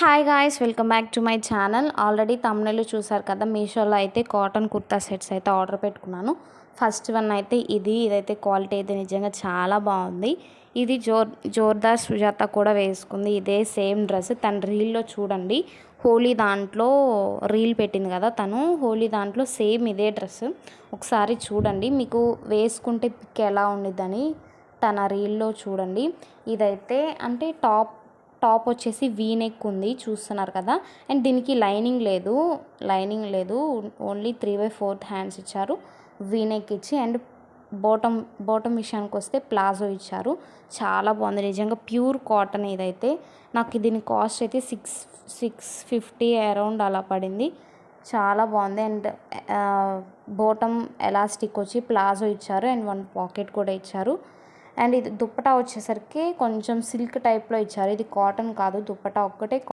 Hi guys, welcome back to my channel. Already తమ్ముళ్ళు చూసారు కదా, మీషోలో అయితే కాటన్ కుర్తా సెట్స్ అయితే ఆర్డర్ పెట్టుకున్నాను. ఫస్ట్ వన్ అయితే ఇదైతే క్వాలిటీ అయితే నిజంగా చాలా బాగుంది. ఇది జోర్దార్ సుజాత కూడా వేసుకుంది ఇదే సేమ్ డ్రెస్. తన రీల్లో చూడండి, హోలీ దాంట్లో రీల్ పెట్టింది కదా తను, హోలీ దాంట్లో సేమ్ ఇదే డ్రెస్. ఒకసారి చూడండి, మీకు వేసుకుంటే పిక్ ఎలా ఉండిద్దని తన రీల్లో చూడండి. ఇదైతే అంటే టాప్ వచ్చేసి వీ నెక్ ఉంది, చూస్తున్నారు కదా. అండ్ దీనికి లైనింగ్ లేదు, ఓన్లీ 3/4 హ్యాండ్స్ ఇచ్చారు, వీ నెక్ ఇచ్చి. అండ్ బాటమ్ విషయానికి వస్తే ప్లాజో ఇచ్చారు. చాలా బాగుంది నిజంగా, ప్యూర్ కాటన్. ఇదైతే నాకు దీని కాస్ట్ అయితే 650 అరౌండ్ అలా పడింది. చాలా బాగుంది. అండ్ బాటమ్ ఎలాస్టిక్ వచ్చి ప్లాజో ఇచ్చారు, అండ్ 1 పాకెట్ కూడా ఇచ్చారు. అండ్ ఇది దుప్పటా వచ్చేసరికి కొంచెం సిల్క్ టైప్లో ఇచ్చారు. ఇది కాటన్ కాదు, దుప్పటా ఒక్కటే